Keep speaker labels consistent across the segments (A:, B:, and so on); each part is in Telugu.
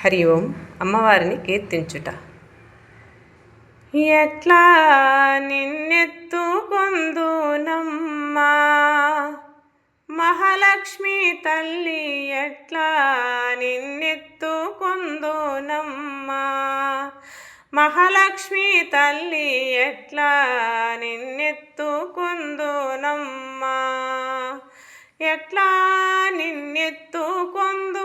A: హరి ఓం. అమ్మవారిని కీర్తించుట. ఎట్లా నిన్నెత్తుకొందునమ్మా మహాలక్ష్మి తల్లి, ఎట్లా నిన్నెత్తుకొందునమ్మా మహాలక్ష్మి తల్లి, ఎట్లా నిన్నెత్తుకొందునమ్మా ఎట్లా నిన్నెత్తుకొందు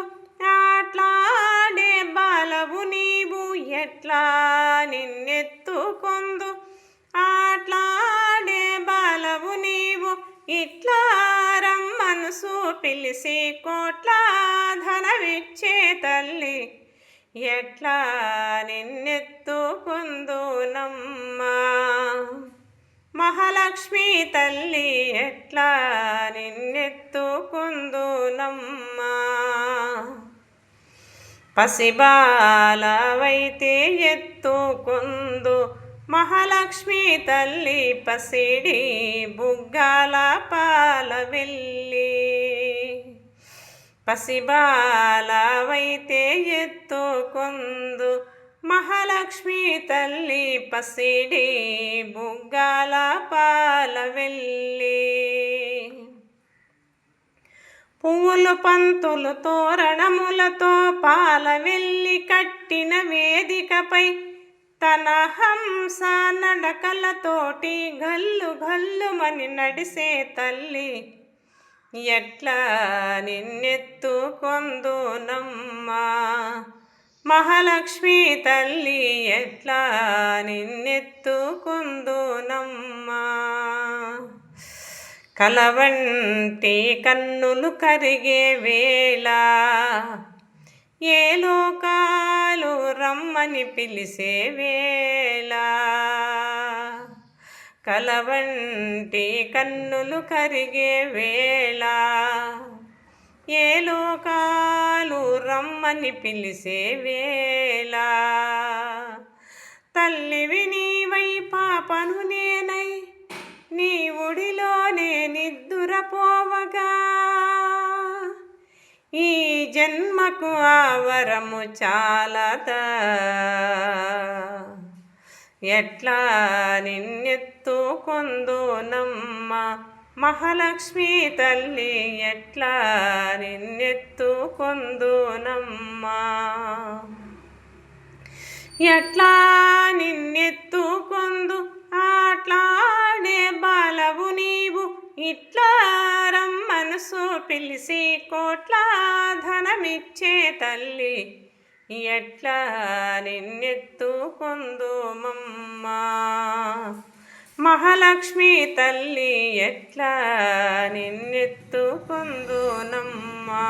A: ఆట్లాడే బాలవు నీవు, ఎట్లా నిన్నెత్తుకొందు ఆట్లాడే బాలవు నీవు, ఇట్లా రమ్మనుసు పిలిసి కోట్ల ధనమిచ్చే తల్లి, ఎట్లా నిన్నెత్తుకొందునమ్మా మహాలక్ష్మి తల్లి, ఎట్లా నిన్నెత్తుకొందునమ్మా పసిబాలవైతే ఎత్తుకొందు మహాలక్ష్మి తల్లి, పసిడి బుగ్గల పాల వెళ్ళి పసిబాలవైతే ఎత్తుకొందు మహాలక్ష్మి తల్లి, పసిడి బుగ్గల పాల వెళ్ళి పువ్వులు పంతులు తోరణములతో పాల వెళ్ళి కట్టిన వేదికపై తన హంస నడకలతోటి గల్లు గల్లుమని నడిసే తల్లి, ఎట్లా నిన్నెత్తుకొందునమ్మా మహాలక్ష్మి తల్లి, ఎట్లా నిన్నెత్తుకొందునమ్మా కలవంటి కన్నులు కరిగే వేళ ఏ లోకాలు రమ్మని పిలిసే వేళ, కలవంటి కన్నులు కరిగే వేళ ఏ లోకాలు రమ్మని పిలిసే వేళ, తల్లివి నీవై పాపను నేనై నీ ఒడిలోనే నిద్దురపోవగా, ఈ జన్మకు ఆవరము చాలదా, ఎట్లా నిన్నెత్తుకొందునమ్మా మహాలక్ష్మి తల్లి, ఎట్లా నిన్నెత్తుకొందునమ్మా ఎట్లా నిన్నెత్తుకొందు ఆట్లాడే బాలవు నీవు, ఇట్లా రమ్మనుసు పిలిసి కోట్ల ధనమిచ్చే తల్లి, ఎట్లా నిన్నెత్తుకొందుమమ్మా మహాలక్ష్మి తల్లి, ఎట్లా నిన్నెత్తుకొందునమ్మా.